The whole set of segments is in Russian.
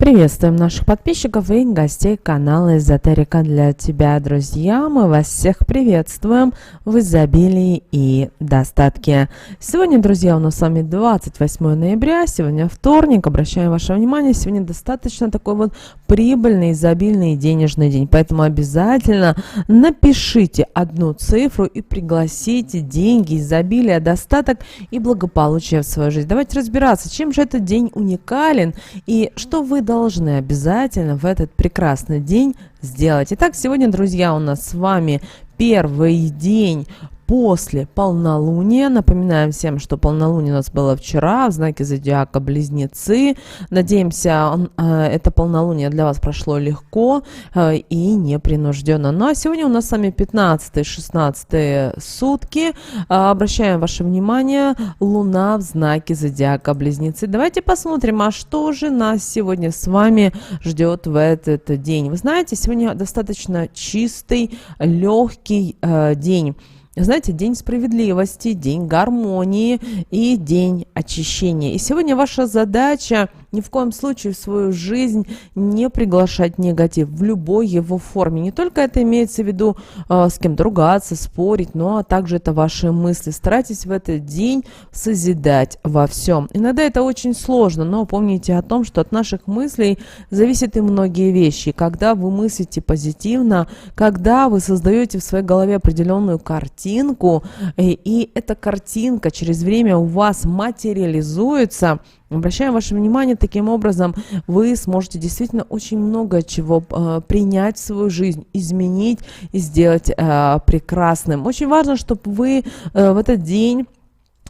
Приветствуем наших подписчиков и гостей канала Эзотерика для тебя, друзья. Мы вас всех приветствуем в изобилии и достатке. Сегодня, друзья, у нас с вами 28 ноября, сегодня вторник. Обращаем ваше внимание, сегодня достаточно такой вот прибыльный, изобильный денежный день. Поэтому обязательно напишите одну цифру и пригласите деньги, изобилие, достаток и благополучие в свою жизнь. Давайте разбираться, чем же этот день уникален и что вы должны обязательно в этот прекрасный день сделать. Итак, сегодня, друзья, у нас с вами первый день после полнолуния. Напоминаем всем, что полнолуние у нас было вчера в знаке зодиака Близнецы. Надеемся, это полнолуние для вас прошло легко и непринужденно. Ну а сегодня у нас с вами 15-16 сутки. Обращаем ваше внимание, Луна в знаке зодиака Близнецы. Давайте посмотрим, а что же нас сегодня с вами ждет в этот день. Вы знаете, сегодня достаточно чистый, легкий день. Знаете, день справедливости, день гармонии и день очищения. И сегодня ваша задача ни в коем случае в свою жизнь не приглашать негатив в любой его форме. Не только это имеется в виду с кем-то ругаться, спорить, но также это ваши мысли. Старайтесь в этот день созидать во всем. Иногда это очень сложно, но помните о том, что от наших мыслей зависят и многие вещи. Когда вы мыслите позитивно, когда вы создаете в своей голове определенную картинку, и эта картинка через время у вас материализуется, обращаем ваше внимание, таким образом вы сможете действительно очень много чего принять в свою жизнь, изменить и сделать прекрасным. Очень важно, чтобы вы в этот день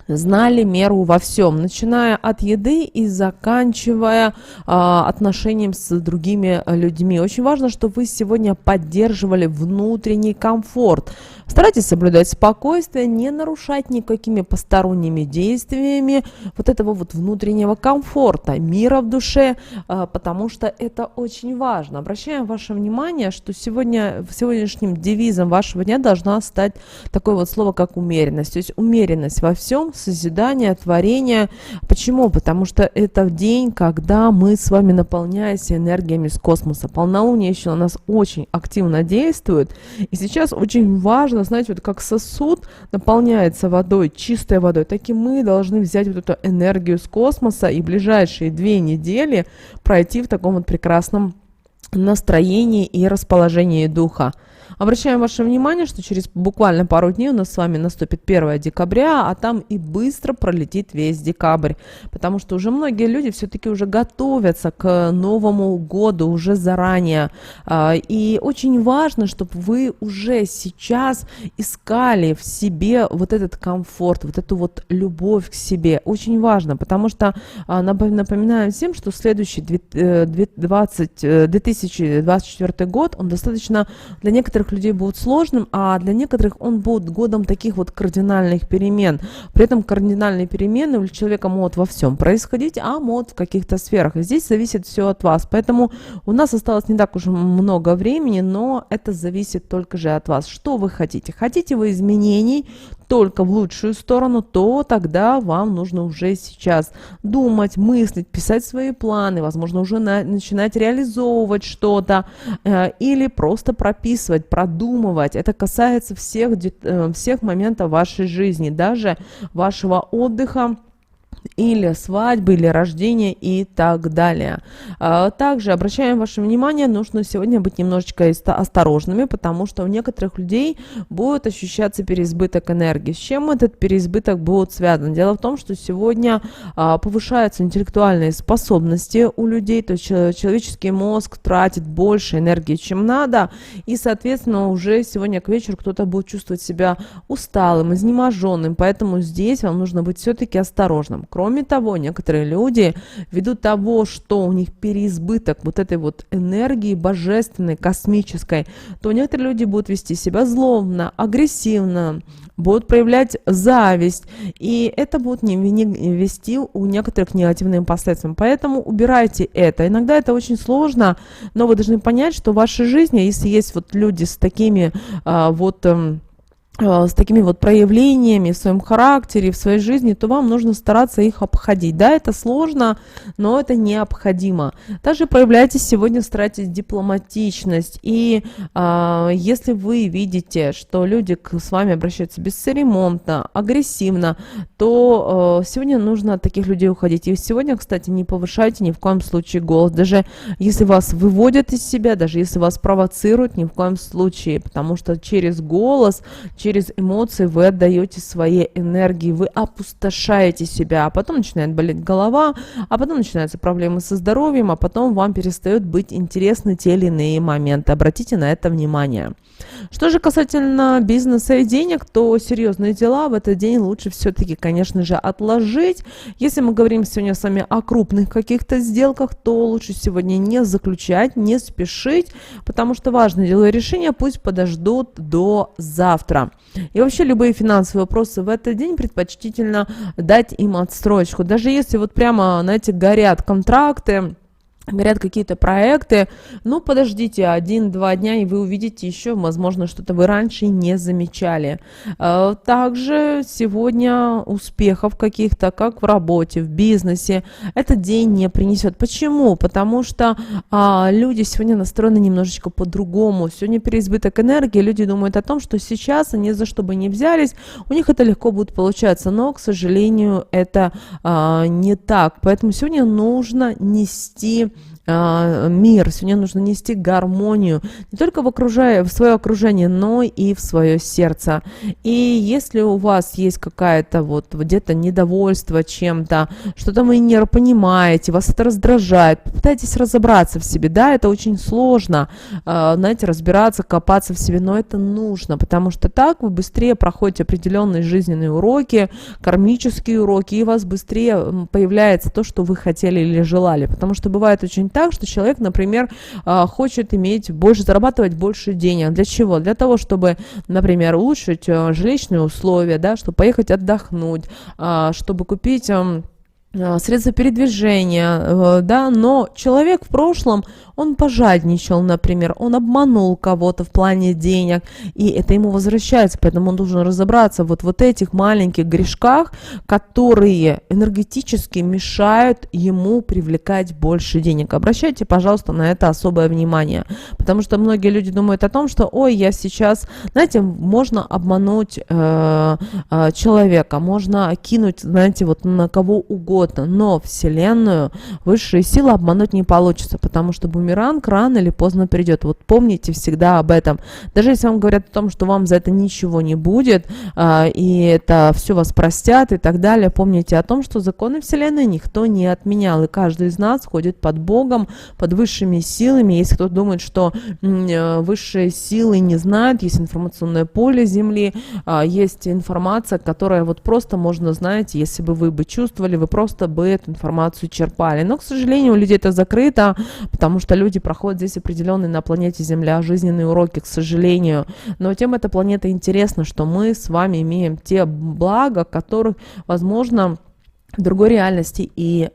знали меру во всем, начиная от еды и заканчивая отношением с другими людьми. Очень важно, чтобы вы сегодня поддерживали внутренний комфорт. Старайтесь соблюдать спокойствие, не нарушать никакими посторонними действиями вот этого вот внутреннего комфорта, мира в душе, потому что это очень важно. Обращаем ваше внимание, что сегодняшним девизом вашего дня должна стать такое вот слово, как умеренность. То есть умеренность во всем, созидание, творение. Почему? Потому что это день, когда мы с вами наполняемся энергиями с космоса. Полнолуние еще на нас очень активно действует. И сейчас очень важно, знаете, вот как сосуд наполняется водой, чистой водой, так и мы должны взять вот эту энергию с космоса и ближайшие 2 недели пройти в таком вот прекрасном настроении и расположении духа. Обращаем ваше внимание, что через буквально пару дней у нас с вами наступит 1 декабря, а там и быстро пролетит весь декабрь, потому что уже многие люди все-таки уже готовятся к Новому году уже заранее. И очень важно, чтобы вы уже сейчас искали в себе вот этот комфорт, вот эту вот любовь к себе. Очень важно, потому что напоминаем всем, что следующий 2024 год, он достаточно для некоторых людей будет сложным, а для некоторых он будет годом таких вот кардинальных перемен. При этом кардинальные перемены у человека могут во всем происходить, а могут в каких-то сферах. И здесь зависит все от вас. Поэтому у нас осталось не так уж много времени, но это зависит только же от вас. Что вы хотите? Хотите вы изменений только в лучшую сторону, то тогда вам нужно уже сейчас думать, мыслить, писать свои планы, возможно, уже начинать реализовывать что-то или просто прописывать, продумывать. Это касается всех моментов вашей жизни, даже вашего отдыха, или свадьбы, или рождения и так далее. Также обращаем ваше внимание, нужно сегодня быть немножечко осторожными, потому что у некоторых людей будет ощущаться переизбыток энергии. С чем этот переизбыток будет связан? Дело в том, что сегодня повышаются интеллектуальные способности у людей, то есть человеческий мозг тратит больше энергии, чем надо, и, соответственно, уже сегодня к вечеру кто-то будет чувствовать себя усталым, изнеможенным, поэтому здесь вам нужно быть все-таки осторожным. Кроме того, некоторые люди, ввиду того, что у них переизбыток вот этой вот энергии божественной, космической, то некоторые люди будут вести себя злобно, агрессивно, будут проявлять зависть, и это будет вести у некоторых к негативным последствиям. Поэтому убирайте это. Иногда это очень сложно, но вы должны понять, что в вашей жизни, если есть вот люди с такими с такими вот проявлениями в своем характере, в своей жизни, то вам нужно стараться их обходить. Да, это сложно, но это необходимо. Также проявляйте сегодня, старайтесь дипломатичность. И если вы видите, что люди с вами обращаются бесцеремонно, агрессивно, то сегодня нужно от таких людей уходить. И сегодня, кстати, не повышайте ни в коем случае голос. Даже если вас выводят из себя, даже если вас провоцируют, ни в коем случае. Потому что через голос, через эмоции вы отдаете свои энергии, вы опустошаете себя, а потом начинает болеть голова, а потом начинаются проблемы со здоровьем, а потом вам перестают быть интересны те или иные моменты. Обратите на это внимание. Что же касательно бизнеса и денег, то серьезные дела в этот день лучше все-таки, конечно же, отложить. Если мы говорим сегодня с вами о крупных каких-то сделках, то лучше сегодня не заключать, не спешить, потому что важные деловые решения пусть подождут до завтра. И вообще любые финансовые вопросы в этот день предпочтительно дать им отсрочку. Даже если вот прямо, знаете, горят контракты, горят какие-то проекты, ну, подождите 1-2 дня, и вы увидите еще, возможно, что-то вы раньше не замечали. Также сегодня успехов каких-то, как в работе, в бизнесе, этот день не принесет. Почему? Потому что люди сегодня настроены немножечко по-другому. Сегодня переизбыток энергии, люди думают о том, что сейчас они за что бы ни взялись, у них это легко будет получаться, но, к сожалению, это не так. Поэтому сегодня нужно нести мир, сегодня нужно нести гармонию не только в свое окружение, но и в свое сердце. И если у вас есть какая-то вот где-то недовольство чем-то, что-то вы не понимаете, вас это раздражает, попытайтесь разобраться в себе. Да, это очень сложно, знаете, разбираться, копаться в себе, но это нужно, потому что так вы быстрее проходите определенные жизненные уроки, кармические уроки, и у вас быстрее появляется то, что вы хотели или желали. Потому что бывает очень так, что человек, например, хочет иметь больше, зарабатывать больше денег. Для чего? Для того, чтобы, например, улучшить жилищные условия, да, чтобы поехать отдохнуть, чтобы купить средства передвижения, да, но человек в прошлом, он пожадничал, например, он обманул кого-то в плане денег, и это ему возвращается, поэтому он должен разобраться вот этих маленьких грешках, которые энергетически мешают ему привлекать больше денег. Обращайте, пожалуйста, на это особое внимание, потому что многие люди думают о том, что, ой, я сейчас, знаете, можно обмануть человека, можно кинуть, знаете, вот на кого угодно, но Вселенную, высшие силы обмануть не получится, потому что бумеранг рано или поздно придет. Вот помните всегда об этом. Даже если вам говорят о том, что вам за это ничего не будет, и это все вас простят и так далее, помните о том, что законы Вселенной никто не отменял, и каждый из нас ходит под Богом, под высшими силами. Если кто-то думает, что высшие силы не знают, есть информационное поле Земли, есть информация, которая вот просто можно, знаете, если бы вы бы чувствовали, вы просто бы эту информацию черпали. Но, к сожалению, у людей это закрыто, потому что люди проходят здесь определенные на планете Земля жизненные уроки, к сожалению. Но тем эта планета интересна, что мы с вами имеем те блага, которых, возможно, в другой реальности и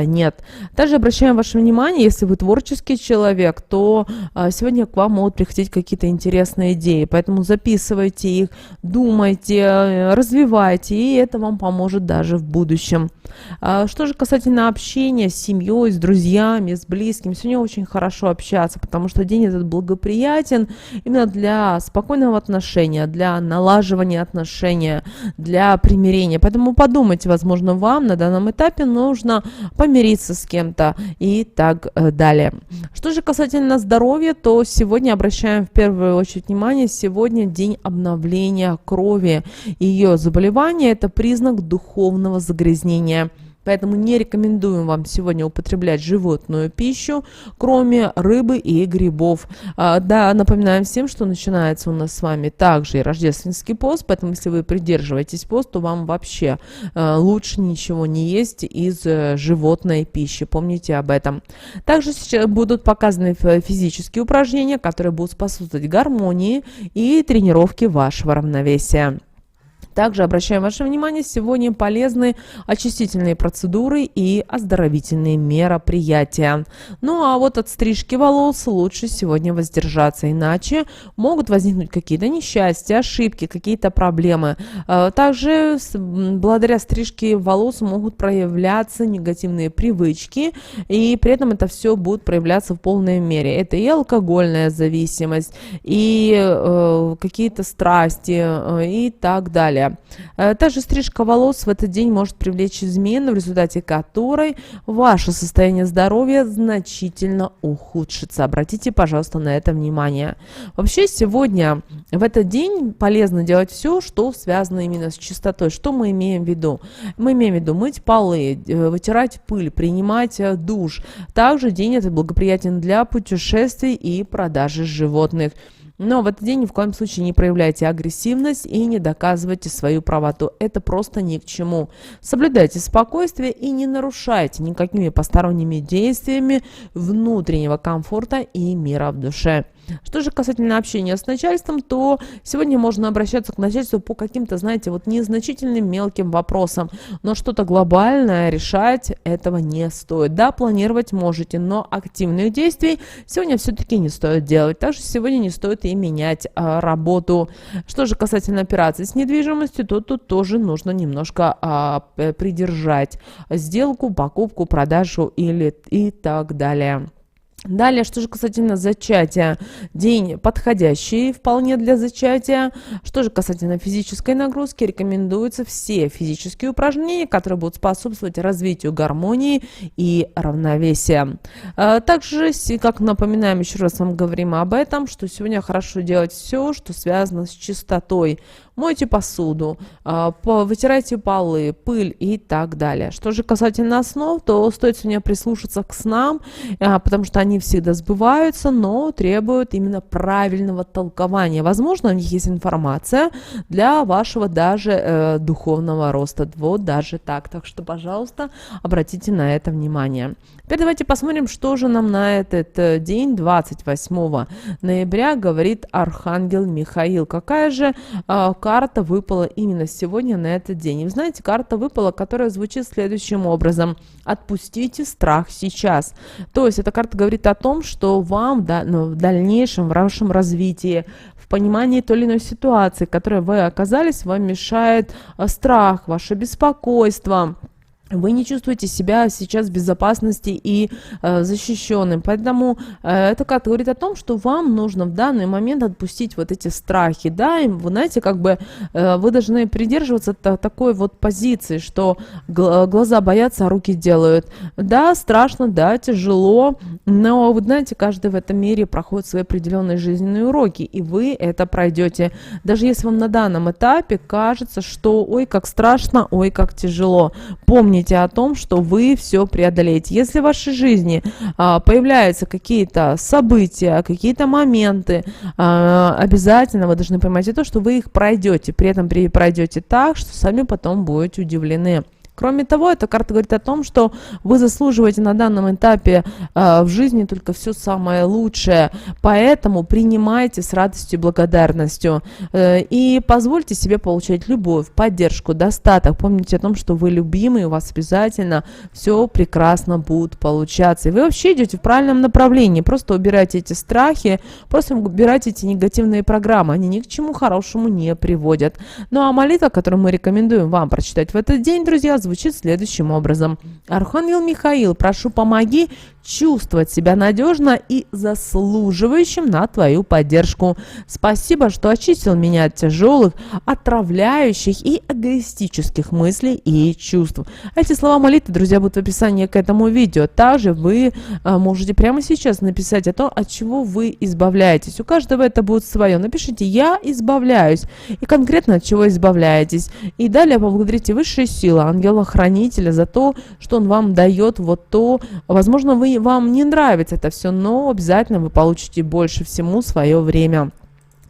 нет. Также обращаем ваше внимание, если вы творческий человек, то сегодня к вам могут приходить какие-то интересные идеи, поэтому записывайте их, думайте, развивайте, и это вам поможет даже в будущем. Что же касательно общения с семьей, с друзьями, с близкими, сегодня очень хорошо общаться, потому что день этот благоприятен именно для спокойного отношения, для налаживания отношения, для примирения. Поэтому подумайте, возможно, вам на данном этапе нужно помириться с кем-то и так далее. Что же касательно здоровья, то сегодня обращаем в первую очередь внимание, сегодня день обновления крови. Ее заболевание – это признак духовного загрязнения. Поэтому не рекомендуем вам сегодня употреблять животную пищу, кроме рыбы и грибов. Да, напоминаем всем, что начинается у нас с вами также и рождественский пост, поэтому если вы придерживаетесь пост, то вам вообще лучше ничего не есть из животной пищи. Помните об этом. Также сейчас будут показаны физические упражнения, которые будут способствовать гармонии и тренировке вашего равновесия. Также обращаем ваше внимание, сегодня полезны очистительные процедуры и оздоровительные мероприятия. Ну а вот от стрижки волос лучше сегодня воздержаться, иначе могут возникнуть какие-то несчастья, ошибки, какие-то проблемы. Также благодаря стрижке волос могут проявляться негативные привычки, и при этом это все будет проявляться в полной мере. Это и алкогольная зависимость, и какие-то страсти, и так далее. Также стрижка волос в этот день может привлечь измену, в результате которой ваше состояние здоровья значительно ухудшится. Обратите, пожалуйста, на это внимание. Вообще, сегодня, в этот день, полезно делать все, что связано именно с чистотой. Что мы имеем в виду? Мы имеем в виду мыть полы, вытирать пыль, принимать душ. Также день этот благоприятен для путешествий и продажи животных. Но в этот день ни в коем случае не проявляйте агрессивность и не доказывайте свою правоту. Это просто ни к чему. Соблюдайте спокойствие и не нарушайте никакими посторонними действиями внутреннего комфорта и мира в душе. Что же касательно общения с начальством, то сегодня можно обращаться к начальству по каким-то, знаете, вот незначительным мелким вопросам, но что-то глобальное решать этого не стоит. Да, планировать можете, но активных действий сегодня все-таки не стоит делать. Также сегодня не стоит и менять работу. Что же касательно операций с недвижимостью, то тут тоже нужно немножко придержать сделку, покупку, продажу и так далее. Далее, что же касательно зачатия, день подходящий вполне для зачатия. Что же касательно физической нагрузки, рекомендуются все физические упражнения, которые будут способствовать развитию гармонии и равновесия. Также, как напоминаем, еще раз вам говорим об этом, что сегодня хорошо делать все, что связано с чистотой. Мойте посуду, вытирайте полы, пыль и так далее. Что же касательно снов, то стоит сегодня прислушаться к снам, потому что они всегда сбываются, но требуют именно правильного толкования. Возможно, у них есть информация для вашего даже духовного роста. Вот даже так. Так что, пожалуйста, обратите на это внимание. Теперь давайте посмотрим, что же нам на этот день, 28 ноября, говорит Архангел Михаил. Какая же карта выпала именно сегодня на этот день? И вы знаете, карта выпала, которая звучит следующим образом. Отпустите страх сейчас. То есть эта карта говорит о том, что вам в дальнейшем, в вашем развитии, в понимании той или иной ситуации, в которой вы оказались, вам мешает страх, ваше беспокойство. Вы не чувствуете себя сейчас в безопасности и защищенным. Поэтому это как говорит о том, что вам нужно в данный момент отпустить вот эти страхи. Да, и вы знаете, как бы вы должны придерживаться такой вот позиции, что глаза боятся, а руки делают. Да, страшно, да, тяжело, но вы знаете, каждый в этом мире проходит свои определенные жизненные уроки, и вы это пройдете. Даже если вам на данном этапе кажется, что ой, как страшно, ой, как тяжело. Помните о том, что вы все преодолеете. Если в вашей жизни появляются какие-то события, какие-то моменты, обязательно вы должны понимать то, что вы их пройдете. При этом пройдете так, что сами потом будете удивлены. Кроме того, эта карта говорит о том, что вы заслуживаете на данном этапе в жизни только все самое лучшее, поэтому принимайте с радостью и благодарностью и позвольте себе получать любовь, поддержку, достаток. Помните о том, что вы любимы, и у вас обязательно все прекрасно будет получаться. И вы вообще идете в правильном направлении, просто убирайте эти страхи, просто убирайте эти негативные программы, они ни к чему хорошему не приводят. Ну а молитва, которую мы рекомендуем вам прочитать в этот день, друзья, звучит следующим образом. Архангел Михаил, прошу, помоги чувствовать себя надежно и заслуживающим на твою поддержку. Спасибо, что очистил меня от тяжелых, отравляющих и эгоистических мыслей и чувств. Эти слова молитвы, друзья, будут в описании к этому видео. Также вы можете прямо сейчас написать о том, от чего вы избавляетесь. У каждого это будет свое. Напишите «Я избавляюсь» и конкретно от чего избавляетесь. И далее поблагодарите высшие силы, ангела-хранителя за то, что он вам дает вот то. Возможно, вам не нравится это все, но обязательно вы получите больше всему свое время.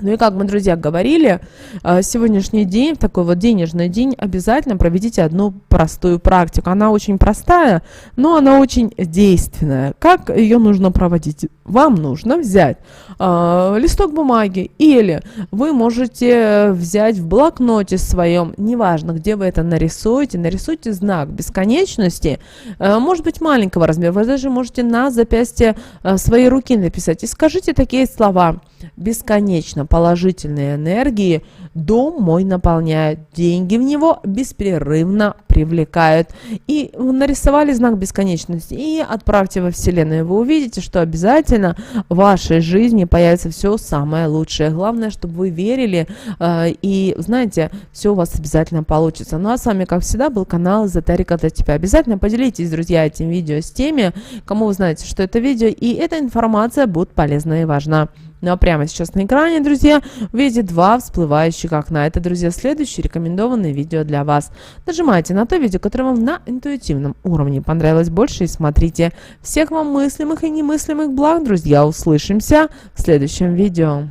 Ну и как мы, друзья, говорили, сегодняшний день, такой вот денежный день, обязательно проведите одну простую практику. Она очень простая, но она очень действенная. Как ее нужно проводить? Вам нужно взять листок бумаги, или вы можете взять в блокноте своем, неважно, где вы это нарисуйте знак бесконечности, может быть, маленького размера, вы даже можете на запястье своей руки написать и скажите такие слова: бесконечно положительные энергии дом мой наполняют, деньги в него беспрерывно привлекают. И нарисовали знак бесконечности и отправьте во Вселенную. Вы увидите, что обязательно в вашей жизни появится все самое лучшее. Главное, чтобы вы верили, и, знаете, все у вас обязательно получится. Ну а с вами, как всегда, был канал Эзотерика для тебя. Обязательно поделитесь, друзья, этим видео с теми, кому вы знаете, что это видео и эта информация будет полезна и важна. Ну а прямо сейчас на экране, друзья, видите 2 всплывающих окна. Это, друзья, следующее рекомендованное видео для вас. Нажимайте на то видео, которое вам на интуитивном уровне понравилось больше, и смотрите. Всех вам мыслимых и немыслимых благ, друзья. Услышимся в следующем видео.